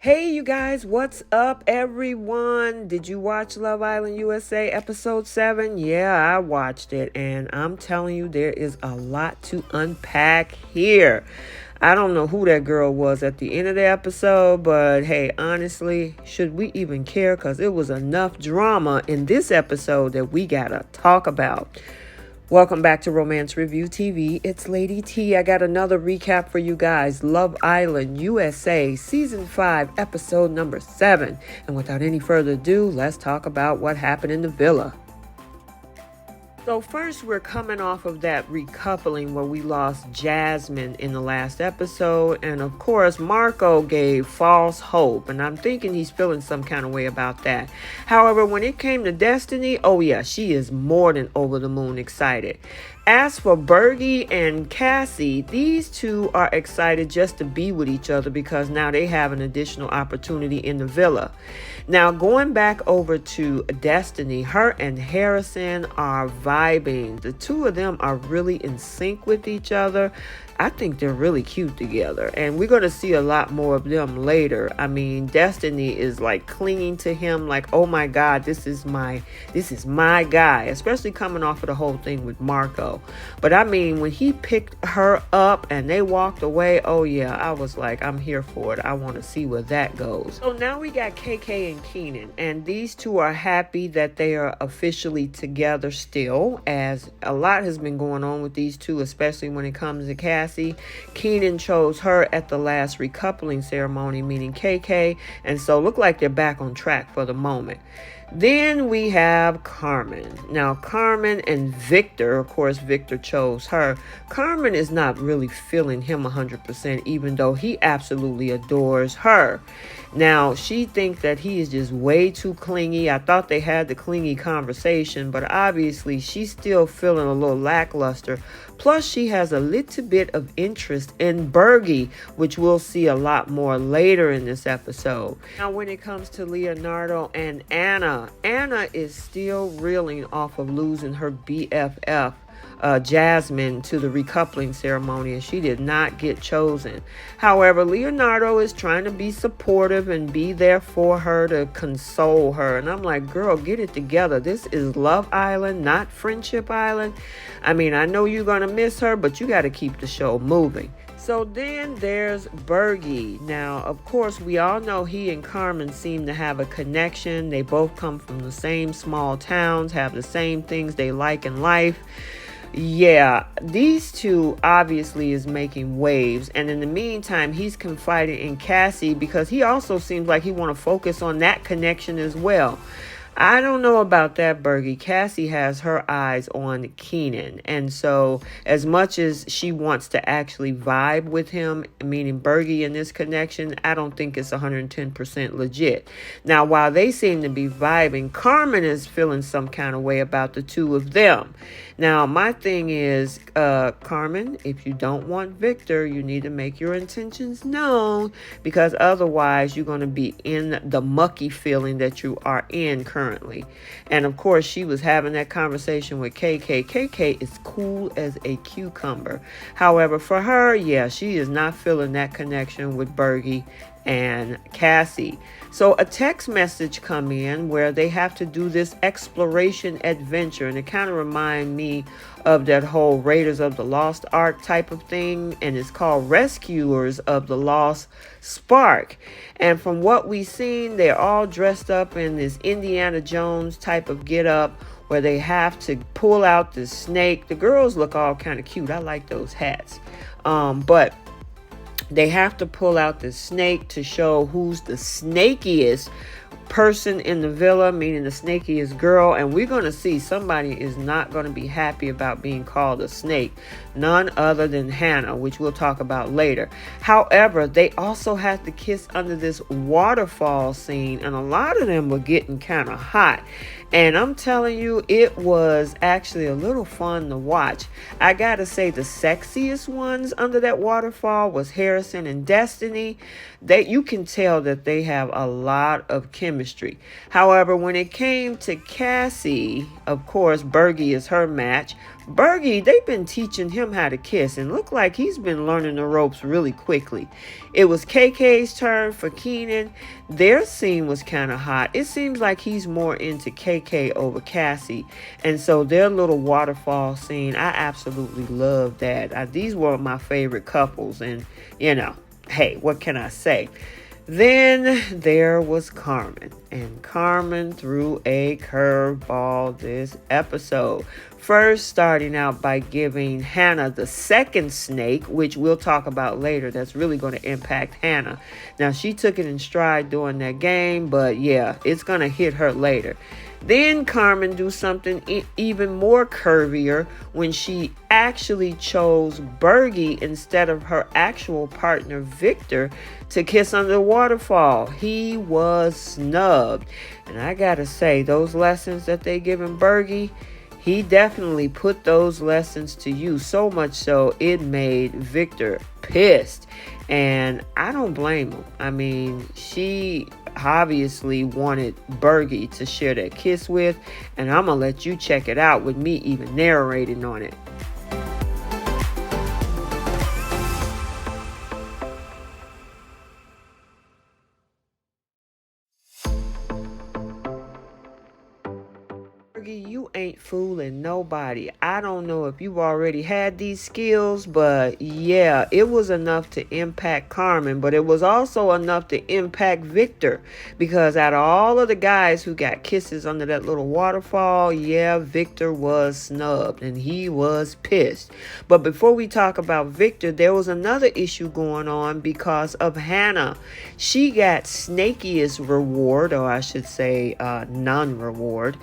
Hey, you guys, what's up, everyone? Did you watch Love Island USA episode 7? Yeah, I watched it, and I'm telling you, there is a lot to unpack here. I don't know who that girl was at the end of the episode, but hey, honestly, should we even care? Because it was enough drama in this episode that we gotta talk about. Welcome back to Romance Review TV. It's Lady T. I got another recap for you guys. Love Island USA Season 5 Episode number 7. And without any further ado, let's talk about what happened in the villa. So first, we're coming off of that recoupling where we lost Jasmine in the last episode. And of course, Marco gave false hope. And I'm thinking he's feeling some kind of way about that. However, when it came to Destiny, oh yeah, she is more than over the moon excited. As for Bergie and Cassie, these two are excited just to be with each other because now they have an additional opportunity in the villa. Now, going back over to Destiny, her and Harrison are vibing. The two of them are really in sync with each other. I think they're really cute together, and we're going to see a lot more of them later. I mean, Destiny is like clinging to him like, oh my God, this is my guy, especially coming off of the whole thing with Marco. But I mean, when he picked her up and they walked away, oh yeah, I was like, I'm here for it. I want to see where that goes. So now we got KK and Keenan, and these two are happy that they are officially together still, as a lot has been going on with these two, especially when it comes to Cassie. Keenan chose her at the last recoupling ceremony, meaning KK, and so look like they're back on track for the moment. Then we have Carmen. Now, Carmen and Victor, of course, Victor chose her. Carmen is not really feeling him 100%, even though he absolutely adores her. Now, she thinks that he is just way too clingy. I thought they had the clingy conversation, but obviously she's still feeling a little lackluster. Plus, she has a little bit of interest in Bergie, which we'll see a lot more later in this episode. Now, when it comes to Leonardo and Anna, Anna is still reeling off of losing her BFF. Jasmine to the recoupling ceremony, and she did not get chosen. However, Leonardo is trying to be supportive and be there for her to console her. And I'm like, girl, get it together. This is Love Island, not Friendship Island. I mean, I know you're going to miss her, but you got to keep the show moving. So then there's Bergie. Now, of course, we all know he and Carmen seem to have a connection. They both come from the same small towns, have the same things they like in life. Yeah, these two obviously is making waves, and in the meantime, he's confiding in Cassie because he also seems like he want to focus on that connection as well. I don't know about that, Bergie. Cassie has her eyes on Keenan. And so as much as she wants to actually vibe with him, meaning Bergie in this connection, I don't think it's 110% legit. Now, while they seem to be vibing, Carmen is feeling some kind of way about the two of them. Now, my thing is, Carmen, if you don't want Victor, you need to make your intentions known, because otherwise you're going to be in the mucky feeling that you are in currently. And of course, she was having that conversation with KK. KK is cool as a cucumber. However, for her, yeah, she is not feeling that connection with Bergie and Cassie. So a text message come in where they have to do this exploration adventure, and it kind of remind me of that whole Raiders of the Lost Ark type of thing, and it's called Rescuers of the Lost Spark. And from what we've seen, they're all dressed up in this Indiana Jones type of get up where they have to pull out the snake. The girls look all kind of cute. I like those hats. But they have to pull out the snake to show who's the snakiest person in the villa, meaning the snakiest girl. And we're going to see somebody is not going to be happy about being called a snake. None other than Hannah, which we'll talk about later. However, they also had to kiss under this waterfall scene, and a lot of them were getting kind of hot. And I'm telling you, it was actually a little fun to watch. I gotta say, the sexiest ones under that waterfall was Harrison and Destiny. You can tell that they have a lot of chemistry. However, when it came to Cassie, of course, Bergie is her match. Bergie, they've been teaching him how to kiss and look like he's been learning the ropes really quickly. It was KK's turn for Keenan. Their scene was kind of hot. It seems like he's more into KK over Cassie. And so their little waterfall scene, I absolutely love that. These were my favorite couples. And, hey, what can I say? Then there was Carmen, and Carmen threw a curveball this episode. First, starting out by giving Hannah the second snake, which we'll talk about later. That's really going to impact Hannah. Now, she took it in stride during that game, but yeah, it's going to hit her later. Then Carmen do something even more curvier when she actually chose Bergie instead of her actual partner Victor to kiss under the waterfall. He was snubbed. And I gotta say, those lessons that they given Bergie, he definitely put those lessons to use, so much so it made Victor pissed. And I don't blame him. I mean, she obviously wanted Bergie to share that kiss with, and I'm gonna let you check it out with me even narrating on it. You ain't fooling nobody. I don't know if you already had these skills, but yeah, it was enough to impact Carmen, but it was also enough to impact Victor, because out of all of the guys who got kisses under that little waterfall, yeah, Victor was snubbed and he was pissed. But before we talk about Victor, there was another issue going on because of Hannah. She got snakiest reward, or I should say non-reward.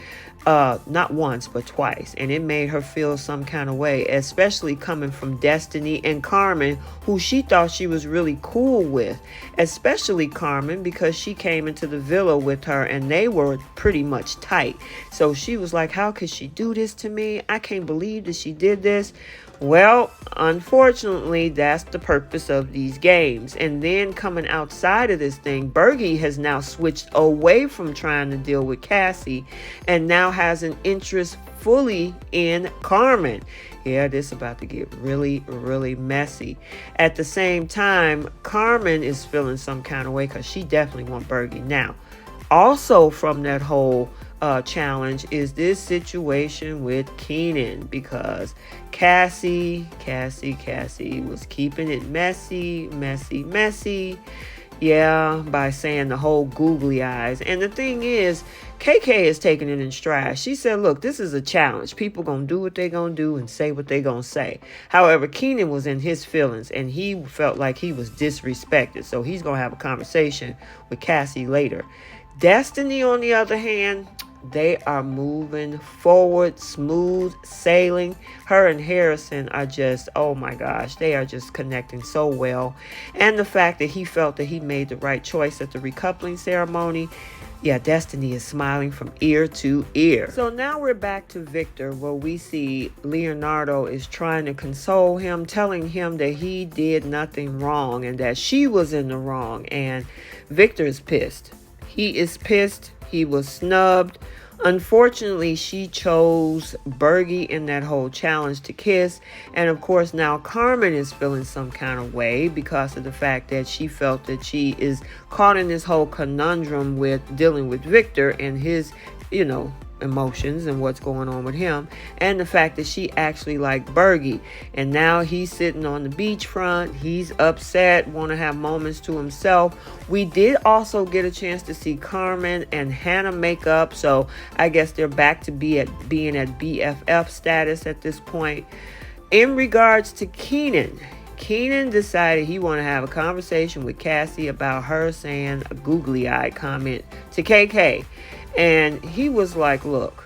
Not once, but twice. And it made her feel some kind of way, especially coming from Destiny and Carmen, who she thought she was really cool with. Especially Carmen, because she came into the villa with her and they were pretty much tight. So she was like, how could she do this to me? I can't believe that she did this. Well, unfortunately, that's the purpose of these games. And then coming outside of this thing, Bergie has now switched away from trying to deal with Cassie and now has an interest fully in Carmen. Yeah, this is about to get really, really messy. At the same time, Carmen is feeling some kind of way because she definitely wants Bergie. Now, also from that whole challenge is this situation with Keenan, because Cassie was keeping it messy. Yeah, by saying the whole googly eyes. And the thing is, KK is taking it in stride. She said, look, this is a challenge. People gonna do what they gonna do and say what they gonna say. However, Keenan was in his feelings and he felt like he was disrespected. So he's gonna have a conversation with Cassie later. Destiny, on the other hand, they are moving forward, smooth sailing. Her and Harrison are just, oh my gosh, they are just connecting so well. And the fact that he felt that he made the right choice at the recoupling ceremony. Yeah, Destiny is smiling from ear to ear. So now we're back to Victor, where we see Leonardo is trying to console him, telling him that he did nothing wrong and that she was in the wrong. And Victor is pissed. He is pissed. He was snubbed. Unfortunately, she chose Bergie in that whole challenge to kiss. And of course, now Carmen is feeling some kind of way because of the fact that she felt that she is caught in this whole conundrum with dealing with Victor and his, emotions and what's going on with him, and the fact that she actually liked Bergie. And now he's sitting on the beachfront. He's upset, want to have moments to himself. We did also get a chance to see Carmen and Hannah make up, so I guess they're back to being at BFF status at this point. In regards to Keenan decided he want to have a conversation with Cassie about her saying a googly eye comment to KK. And he was like, look,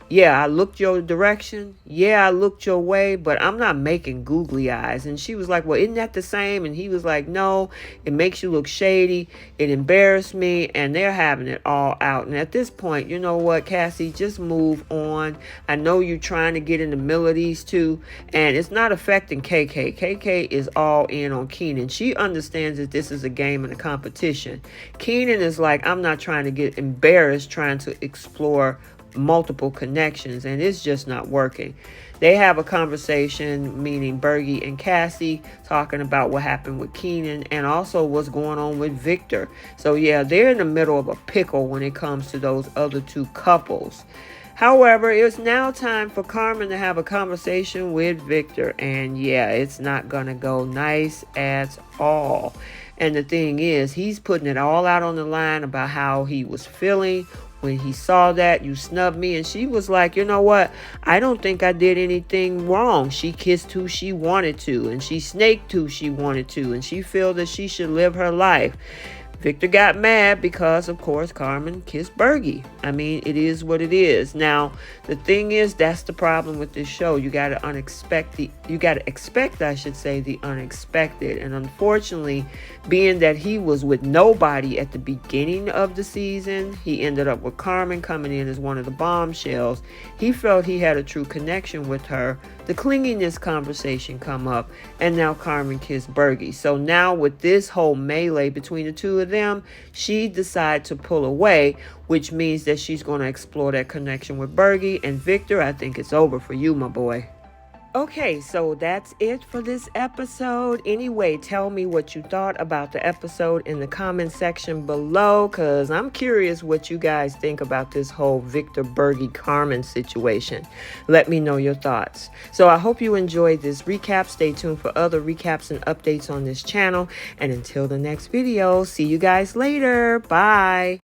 yeah, I looked your direction. Yeah, I looked your way, but I'm not making googly eyes. And she was like, well, isn't that the same? And he was like, no, it makes you look shady. It embarrassed me. And they're having it all out. And at this point, you know what, Cassie, just move on. I know you're trying to get in the middle of these two, and it's not affecting KK. KK is all in on Keenan. She understands that this is a game and a competition. Keenan is like, I'm not trying to get embarrassed trying to explore multiple connections, and it's just not working. They have a conversation, meaning Bergie and Cassie, talking about what happened with Keenan and also what's going on with Victor. So yeah, they're in the middle of a pickle when it comes to those other two couples. However, it's now time for Carmen to have a conversation with Victor. And yeah, it's not going to go nice at all. And the thing is, he's putting it all out on the line about how he was feeling when he saw that you snubbed me. And she was like, you know what? I don't think I did anything wrong. She kissed who she wanted to, and she snaked who she wanted to, and she feels that she should live her life. Victor got mad because, of course, Carmen kissed Bergie. I mean, it is what it is. Now, the thing is, that's the problem with this show. You got to expect, I should say, the unexpected. And unfortunately, being that he was with nobody at the beginning of the season, he ended up with Carmen coming in as one of the bombshells. He felt he had a true connection with her. The clinginess conversation come up, and now Carmen kissed Bergie. So now with this whole melee between the two of them, she decided to pull away, which means that she's going to explore that connection with Bergie. And Victor, I think it's over for you, my boy. Okay, so that's it for this episode. Anyway, tell me what you thought about the episode in the comment section below, because I'm curious what you guys think about this whole Victor Bergie Carmen situation. Let me know your thoughts. So I hope you enjoyed this recap. Stay tuned for other recaps and updates on this channel. And until the next video, see you guys later. Bye.